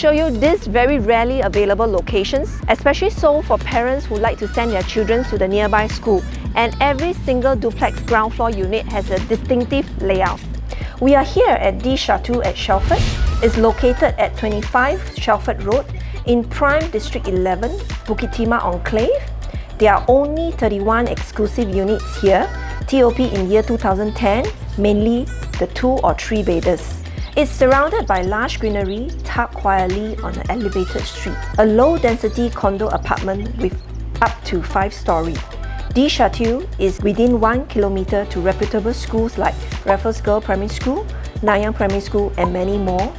show you these very rarely available locations, especially so for parents who like to send their children to the nearby school. And every single duplex ground floor unit has a distinctive layout. We are here at D Chateau at Shelford. It's located at 25 Shelford Road in Prime District 11, Bukit Timah Enclave. There are only 31 exclusive units here, TOP in year 2010, mainly the 2 or 3 bedders. It's surrounded by large greenery, tucked quietly on an elevated street. A low-density condo apartment with up to 5 stories. D Chateau is within 1 kilometer to reputable schools like Raffles Girls Primary School, Nanyang Primary School, and many more.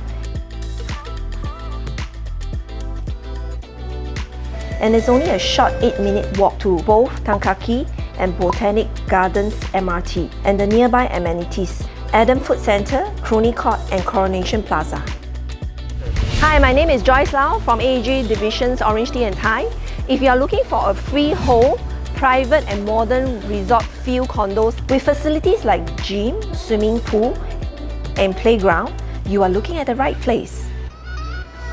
And it's only a short 8-minute walk to both Tan Kah Kee and Botanic Gardens MRT and the nearby amenities, Adam Food Centre, Cluny Court, and Coronation Plaza. Hi, my name is 𝘾𝙊𝙉𝙊 from AEG Division's Orange Tea and Thai. If you are looking for a freehold, private and modern resort feel condos with facilities like gym, swimming pool, and playground, you are looking at the right place.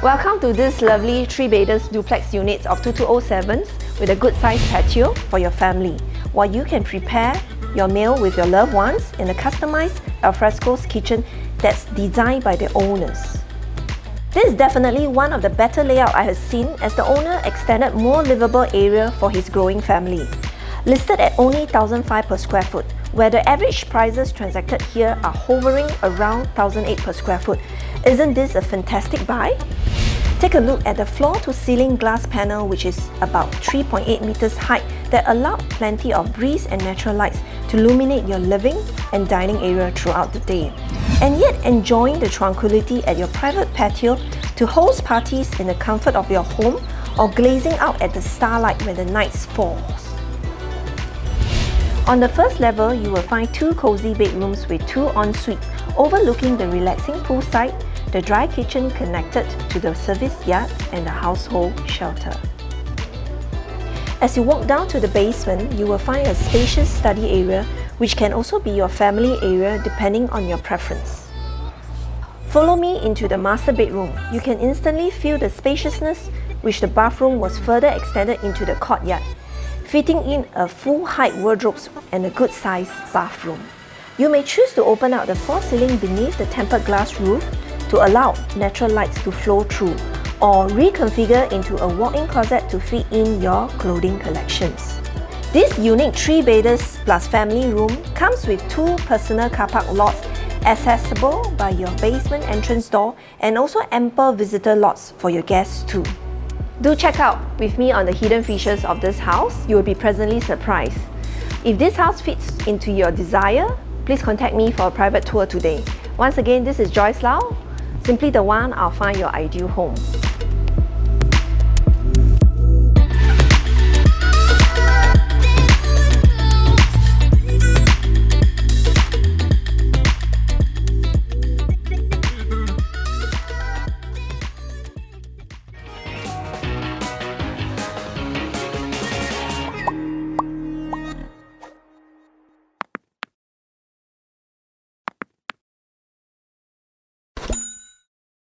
Welcome to this lovely 3-bedders duplex units of 2207s with a good sized patio for your family, while you can prepare your meal with your loved ones in a customized alfresco kitchen that's designed by the owners. This is definitely one of the better layout I have seen, as the owner extended more livable area for his growing family. Listed at only 1,005 per square foot, where the average prices transacted here are hovering around 1,008 per square foot. Isn't this a fantastic buy? Take a look at the floor-to-ceiling glass panel, which is about 3.8 meters height, that allowed plenty of breeze and natural lights to illuminate your living and dining area throughout the day. And yet enjoying the tranquility at your private patio to host parties in the comfort of your home, or glazing out at the starlight when the night falls. On the first level, you will find 2 cozy bedrooms with 2 en-suites overlooking the relaxing poolside, the dry kitchen connected to the service yard, and the household shelter. As you walk down to the basement, you will find a spacious study area, which can also be your family area depending on your preference. Follow me into the master bedroom. You can instantly feel the spaciousness, which the bathroom was further extended into the courtyard, fitting in a full-height wardrobes and a good-sized bathroom. You may choose to open out the false ceiling beneath the tempered glass roof to allow natural lights to flow through, or reconfigure into a walk-in closet to fit in your clothing collections. This unique 3-bedders plus family room comes with 2 personal car park lots accessible by your basement entrance door, and also ample visitor lots for your guests too. Do check out with me on the hidden features of this house. You will be pleasantly surprised. If this house fits into your desire, please contact me for a private tour today. Once again, this is 𝘾𝙊𝙉𝙊. Simply the one, I'll find your ideal home.